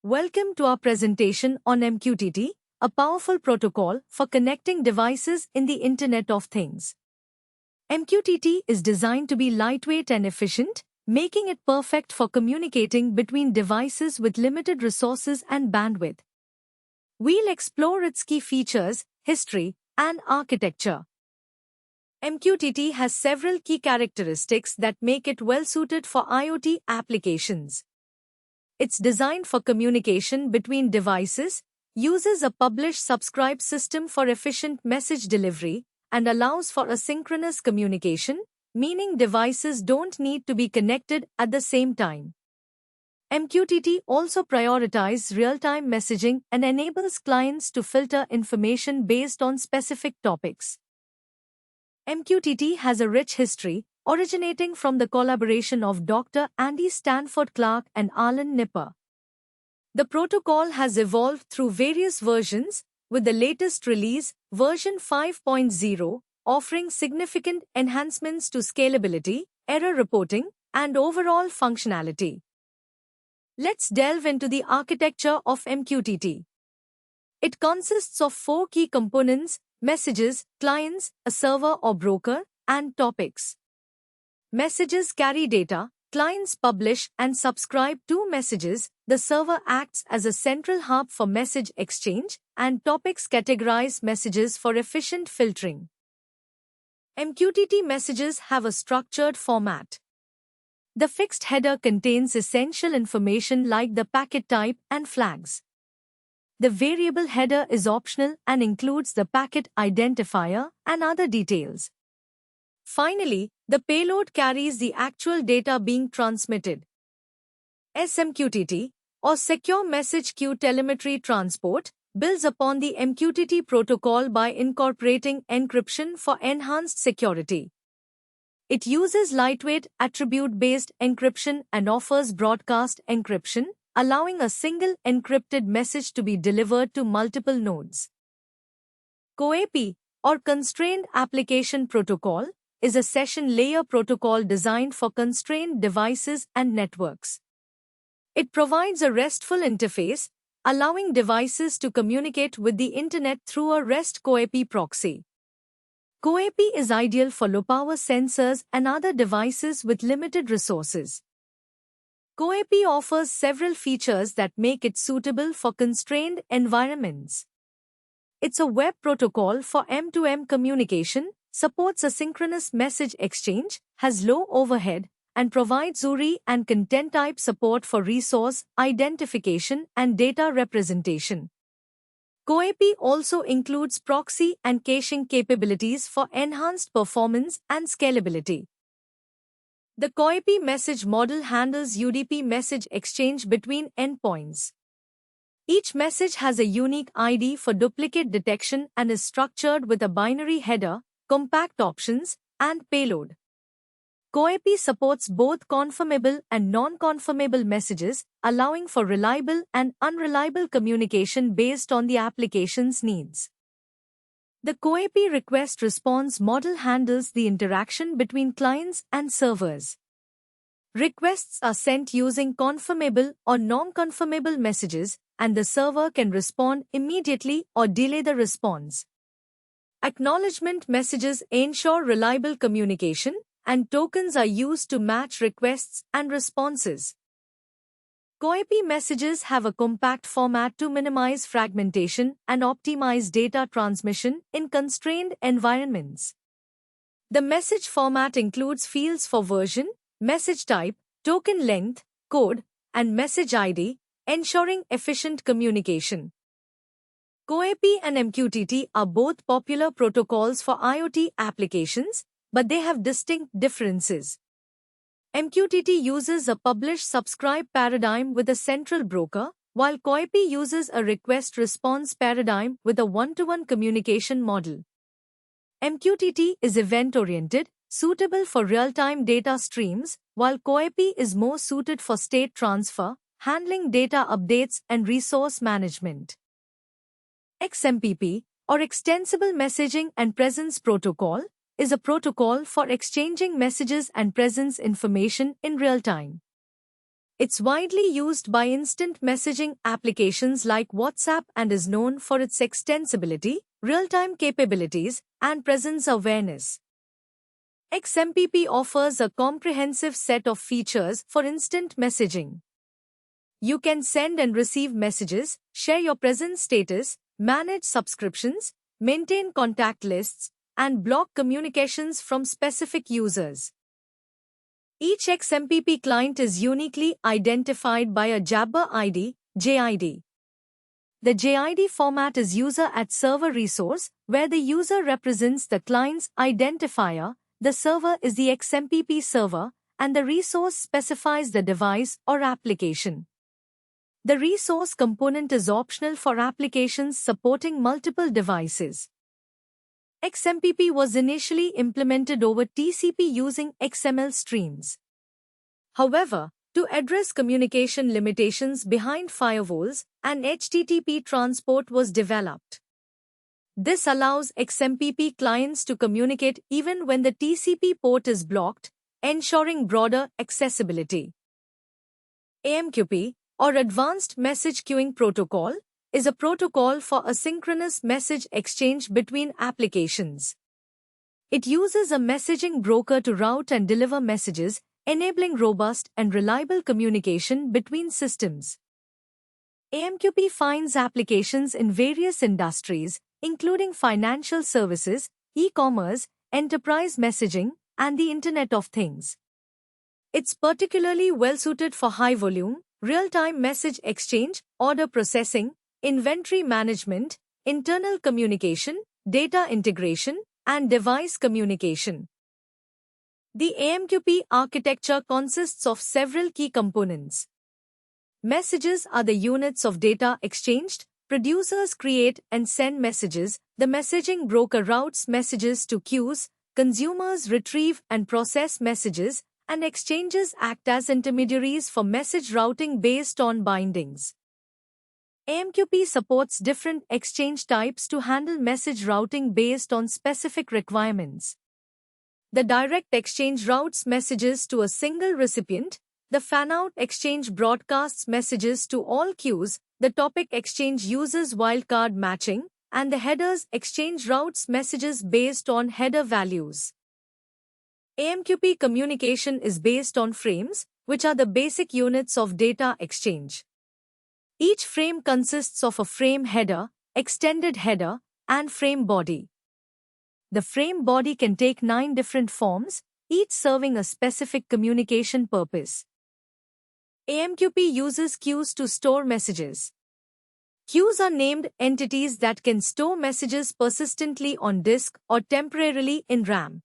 Welcome to our presentation on MQTT, a powerful protocol for connecting devices in the Internet of Things. MQTT is designed to be lightweight and efficient, making it perfect for communicating between devices with limited resources and bandwidth. We'll explore its key features, history, and architecture. MQTT has several key characteristics that make it well-suited for IoT applications. It's designed for communication between devices, uses a publish-subscribe system for efficient message delivery, and allows for asynchronous communication, meaning devices don't need to be connected at the same time. MQTT also prioritizes real-time messaging and enables clients to filter information based on specific topics. MQTT has a rich history, originating from the collaboration of Dr. Andy Stanford Clark and Alan Nipper. The protocol has evolved through various versions, with the latest release, version 5.0, offering significant enhancements to scalability, error reporting, and overall functionality. Let's delve into the architecture of MQTT. It consists of four key components: messages, clients, a server or broker, and topics. Messages carry data, clients publish and subscribe to messages, the server acts as a central hub for message exchange, and topics categorize messages for efficient filtering. MQTT messages have a structured format. The fixed header contains essential information like the packet type and flags. The variable header is optional and includes the packet identifier and other details. Finally, the payload carries the actual data being transmitted. SMQTT, or Secure Message Queue Telemetry Transport, builds upon the MQTT protocol by incorporating encryption for enhanced security. It uses lightweight, attribute-based encryption and offers broadcast encryption, allowing a single encrypted message to be delivered to multiple nodes. CoAP, or Constrained Application Protocol, is a session layer protocol designed for constrained devices and networks. It provides a RESTful interface, allowing devices to communicate with the Internet through a REST CoAP proxy. CoAP is ideal for low-power sensors and other devices with limited resources. CoAP offers several features that make it suitable for constrained environments. It's a web protocol for M2M communication, supports asynchronous message exchange, has low overhead, and provides URI and content type support for resource identification and data representation. CoAP also includes proxy and caching capabilities for enhanced performance and scalability. The CoAP message model handles UDP message exchange between endpoints. Each message has a unique ID for duplicate detection and is structured with a binary header, compact options, and payload. CoAP supports both conformable and non-conformable messages, allowing for reliable and unreliable communication based on the application's needs. The CoAP request response model handles the interaction between clients and servers. Requests are sent using conformable or non-conformable messages, and the server can respond immediately or delay the response. Acknowledgement messages ensure reliable communication, and tokens are used to match requests and responses. CoAP messages have a compact format to minimize fragmentation and optimize data transmission in constrained environments. The message format includes fields for version, message type, token length, code, and message ID, ensuring efficient communication. CoAP and MQTT are both popular protocols for IoT applications, but they have distinct differences. MQTT uses a publish-subscribe paradigm with a central broker, while CoAP uses a request-response paradigm with a one-to-one communication model. MQTT is event-oriented, suitable for real-time data streams, while CoAP is more suited for state transfer, handling data updates and resource management. XMPP, or Extensible Messaging and Presence Protocol, is a protocol for exchanging messages and presence information in real time. It's widely used by instant messaging applications like WhatsApp and is known for its extensibility, real-time capabilities, and presence awareness. XMPP offers a comprehensive set of features for instant messaging. You can send and receive messages, share your present status, manage subscriptions, maintain contact lists, and block communications from specific users. Each XMPP client is uniquely identified by a Jabber ID, JID. The JID format is user at server resource, where the user represents the client's identifier, the server is the XMPP server, and the resource specifies the device or application. The resource component is optional for applications supporting multiple devices. XMPP was initially implemented over TCP using XML streams. However, to address communication limitations behind firewalls, an HTTP transport was developed. This allows XMPP clients to communicate even when the TCP port is blocked, ensuring broader accessibility. AMQP, or Advanced Message Queuing Protocol, is a protocol for asynchronous message exchange between applications. It uses a messaging broker to route and deliver messages, enabling robust and reliable communication between systems. AMQP finds applications in various industries, including financial services, e-commerce, enterprise messaging, and the Internet of Things. It's particularly well-suited for high-volume, real-time message exchange, order processing, inventory management, internal communication, data integration, and device communication. The AMQP architecture consists of several key components. Messages are the units of data exchanged. Producers create and send messages, the messaging broker routes messages to queues, consumers retrieve and process messages, and exchanges act as intermediaries for message routing based on bindings. AMQP supports different exchange types to handle message routing based on specific requirements. The direct exchange routes messages to a single recipient, the fan-out exchange broadcasts messages to all queues, the topic exchange uses wildcard matching, and the headers exchange routes messages based on header values. AMQP communication is based on frames, which are the basic units of data exchange. Each frame consists of a frame header, extended header, and frame body. The frame body can take 9 different forms, each serving a specific communication purpose. AMQP uses queues to store messages. Queues are named entities that can store messages persistently on disk or temporarily in RAM.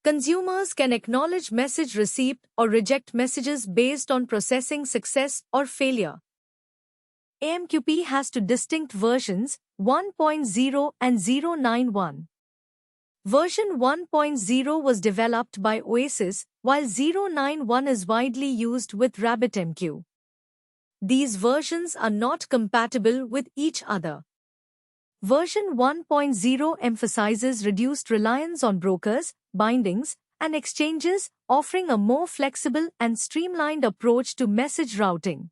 Consumers can acknowledge message receipt or reject messages based on processing success or failure. AMQP has two distinct versions, 1.0 and 091. Version 1.0 was developed by Oasis, while 091 is widely used with RabbitMQ. These versions are not compatible with each other. Version 1.0 emphasizes reduced reliance on brokers, bindings, and exchanges, offering a more flexible and streamlined approach to message routing.